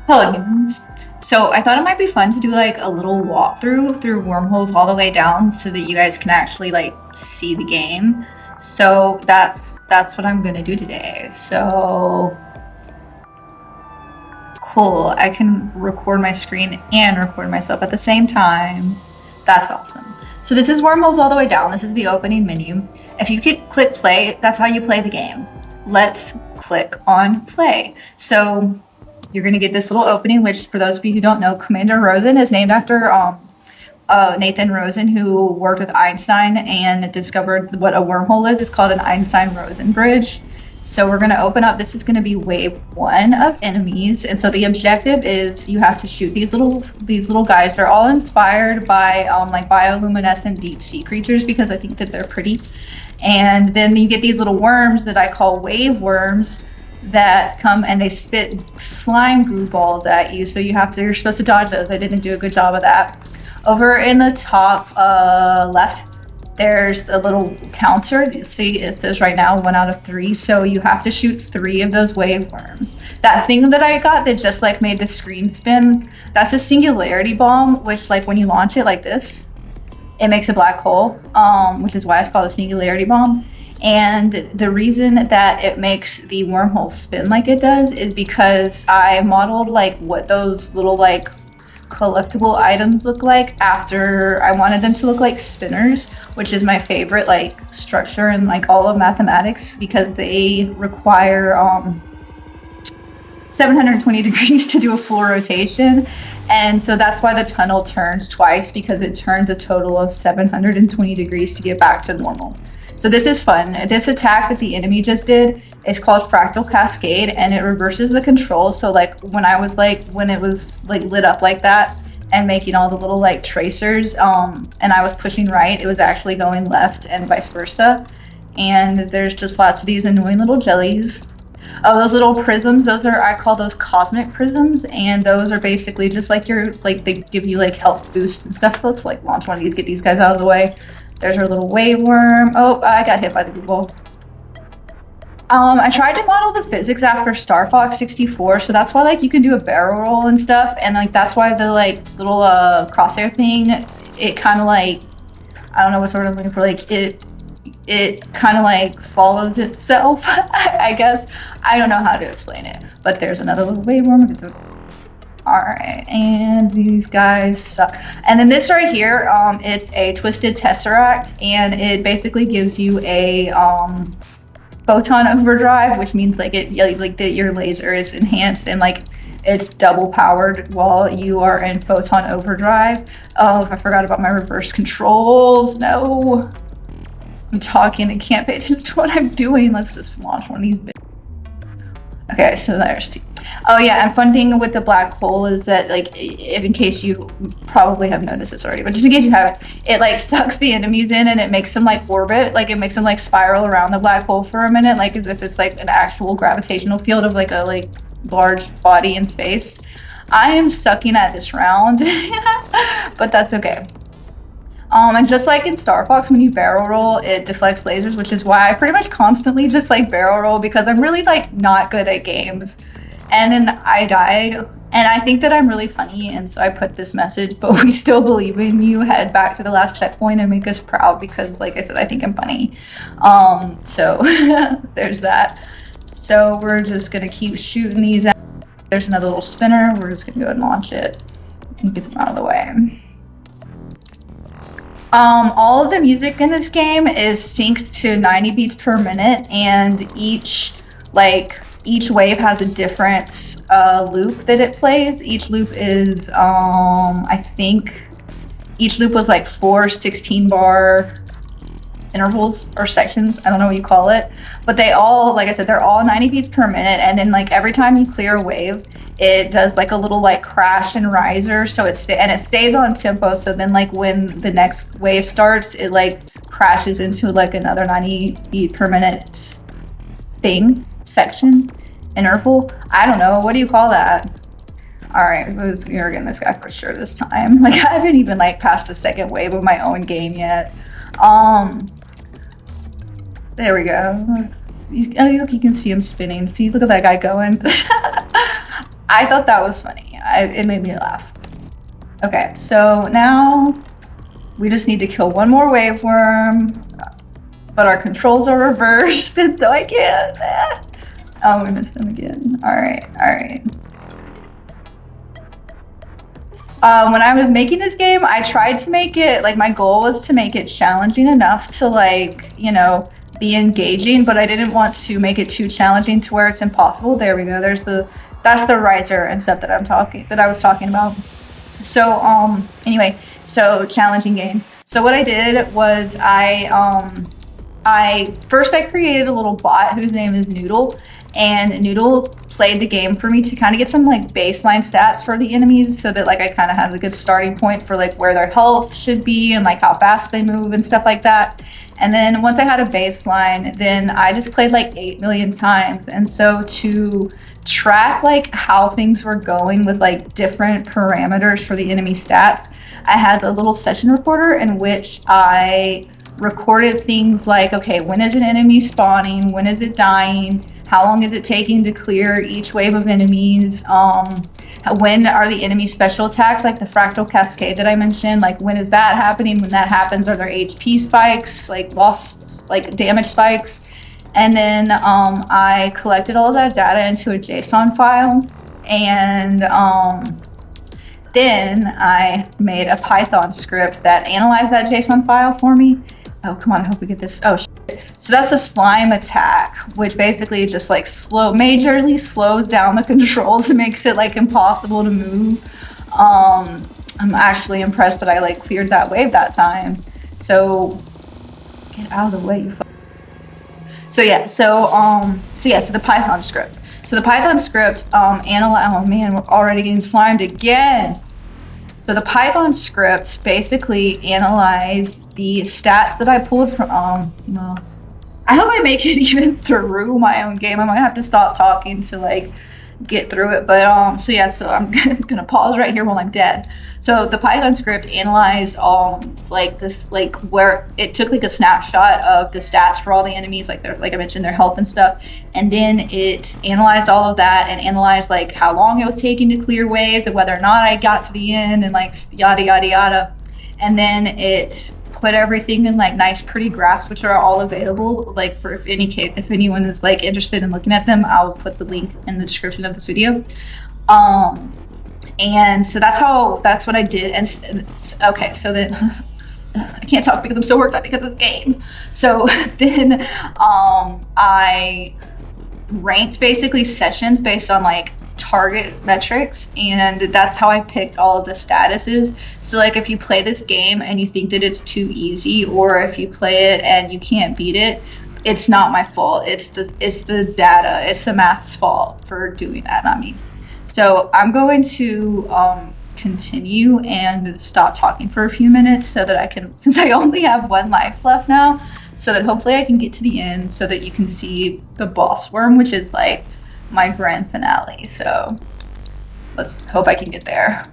Hello, humans. So I thought it might be fun to do like a little walkthrough through wormholes all the way down so that you guys can actually like see the game. So that's what I'm gonna do today. So cool. I can record my screen and record myself at the same time. That's awesome. So this is wormholes all the way down. This is the opening menu. If you click play, that's how you play the game. Let's click on play. So you're going to get this little opening, which for those of you who don't know, Commander Rosen is named after Nathan Rosen, who worked with Einstein and discovered what a wormhole is. It's called an Einstein-Rosen bridge. So we're going to open up. This is going to be wave 1 of enemies, and so the objective is you have to shoot these little guys. They're all inspired by like bioluminescent deep sea creatures because I think that they're pretty. And then you get these little worms that I call wave worms that come and they spit slime glue balls at you. So you're supposed to dodge those. I didn't do a good job of that. Over in the top left, there's a little counter. You see, it says right now 1 out of 3. So you have to shoot 3 of those wave worms. That thing that I got that just like made the screen spin, that's a singularity bomb, which like when you launch it like this, it makes a black hole, which is why it's called a singularity bomb. And the reason that it makes the wormhole spin like it does is because I modeled like what those little like collectible items look like after I wanted them to look like spinners, which is my favorite like structure in like all of mathematics because they require 720 degrees to do a full rotation. And so that's why the tunnel turns twice, because it turns a total of 720 degrees to get back to normal. So this is fun. This attack that the enemy just did is called Fractal Cascade, and it reverses the controls. So like when it was like lit up like that and making all the little like tracers, and I was pushing right, it was actually going left and vice versa. And there's just lots of these annoying little jellies. Oh, those little prisms, I call those cosmic prisms, and those are basically just like they give you like health boosts and stuff. Let's like launch one of these, get these guys out of the way. There's our little wave worm. Oh, I got hit by the Google. I tried to model the physics after Star Fox 64, so that's why like you can do a barrel roll and stuff, and like that's why the like little crosshair thing, it kind of like, I don't know what sort of looking for, like it kind of like follows itself, I guess. I don't know how to explain it, but there's another little wave worm. Alright, and these guys suck. And then this right here, it's a twisted tesseract, and it basically gives you a photon overdrive, which means like your laser is enhanced and like it's double powered while you are in photon overdrive. Oh, I forgot about my reverse controls. No. I'm talking and can't pay attention to what I'm doing. Let's just launch one of these bits. Okay, so there's. Oh yeah, and fun thing with the black hole is that like, if in case you probably have noticed this already, but just in case you haven't, it like sucks the enemies in and it makes them like orbit, like it makes them like spiral around the black hole for a minute, like as if it's like an actual gravitational field of like a like large body in space. I am sucking at this round, but that's okay. And just like in Star Fox, when you barrel roll, it deflects lasers, which is why I pretty much constantly just like barrel roll because I'm really like not good at games. And then I died, and I think that I'm really funny, and so I put this message, but we still believe in you, head back to the last checkpoint and make us proud because, like I said, I think I'm funny. So there's that. So we're just gonna keep shooting these out. There's another little spinner, we're just gonna go ahead and launch it and get them out of the way. All of the music in this game is synced to 90 beats per minute, and each wave has a different loop that it plays. Each loop is, I think, each loop was like 4 16-bar intervals or sections. I don't know what you call it, but they all, like I said, they're all 90 beats per minute, and then like every time you clear a wave, it does like a little like crash and riser, so it stays on tempo. So then like when the next wave starts, it like crashes into like another 90 beat per minute section, interval. I don't know, what do you call that? Alright, we're getting this guy for sure this time. Like I haven't even like passed the second wave of my own game yet. There we go. Oh, look, you can see him spinning. See, look at that guy going. I thought that was funny. It made me laugh. Okay, so now we just need to kill one more wave worm, but our controls are reversed, and so I can't. Oh, we missed him again. Alright, alright. When I was making this game, I tried to make it, like, my goal was to make it challenging enough to, like, you know, be engaging, but I didn't want to make it too challenging to where it's impossible. There we go. That's the riser and stuff that I was talking about. So, anyway, so challenging game. So what I did was I created a little bot whose name is Noodle, and Noodle played the game for me to kind of get some like baseline stats for the enemies, so that like I kind of have a good starting point for like where their health should be and like how fast they move and stuff like that. And then once I had a baseline, then I just played like 8 million times, and so to track like how things were going with like different parameters for the enemy stats, I had a little session recorder in which I recorded things like, okay, when is an enemy spawning, when is it dying, how long is it taking to clear each wave of enemies, when are the enemy special attacks, like the fractal cascade that I mentioned, like when is that happening, when that happens, are there HP spikes, like loss, like damage spikes. And then I collected all of that data into a JSON file, and then I made a Python script that analyzed that JSON file for me. Oh, come on, I hope we get this. Oh, shit. So that's a slime attack, which basically just like majorly slows down the controls and makes it like impossible to move. I'm actually impressed that I like cleared that wave that time. So get out of the way, you So the Python script. So the Python script analyze. Oh man, we're already getting slimed again. So the Python script basically analyzed the stats that I pulled from. I hope I make it even through my own game. I might have to stop talking to like get through it, but so I'm gonna pause right here while I'm dead. So the Python script analyzed where it took like a snapshot of the stats for all the enemies, like I mentioned, their health and stuff, and then it analyzed all of that and analyzed like how long it was taking to clear waves and whether or not I got to the end and like yada yada yada, and then it put everything in like nice pretty graphs, which are all available, like for if anyone is like interested in looking at them, I'll put the link in the description of this video. And so that's what I did. And okay, so then I can't talk because I'm so worked up because of the game. So then I ranked basically sessions based on like target metrics, and that's how I picked all of the statuses. So like if you play this game and you think that it's too easy, or if you play it and you can't beat it, it's not my fault. It's the data, it's the math's fault for doing that, not me. So I'm going to continue and stop talking for a few minutes so that I can, since I only have 1 life left now, so that hopefully I can get to the end so that you can see the boss worm, which is like my grand finale. So let's hope I can get there.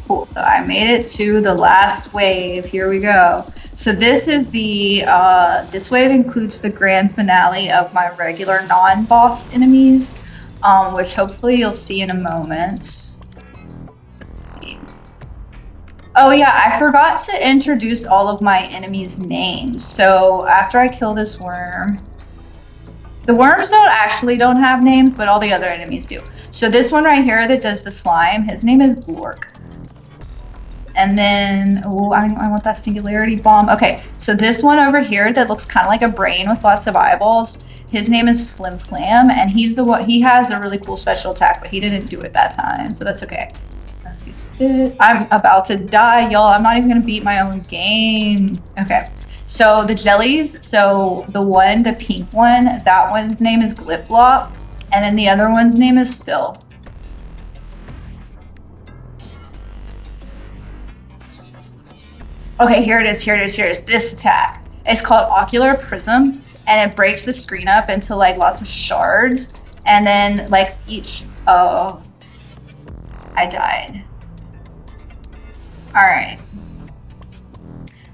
Cool, so I made it to the last wave. Here we go. So this is this wave includes the grand finale of my regular non-boss enemies, which hopefully you'll see in a moment. Oh yeah, I forgot to introduce all of my enemies' names. So after I kill this worm, The worms don't have names, but all the other enemies do. So this one right here that does the slime, his name is Glork. And then, oh, I want that singularity bomb. Okay, so this one over here that looks kind of like a brain with lots of eyeballs, his name is Flim Flam, and he's the one. He has a really cool special attack, but he didn't do it that time, so that's okay. I'm about to die, y'all. I'm not even gonna beat my own game. Okay. So the jellies, so the pink one, that one's name is Gliplop, and then the other one's name is Phil. Okay, here it is. This attack. It's called Ocular Prism, and it breaks the screen up into like lots of shards, and then like oh, I died. Alright.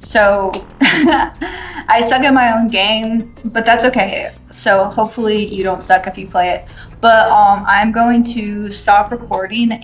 So, I suck at my own game, but that's okay. So hopefully you don't suck if you play it. But I'm going to stop recording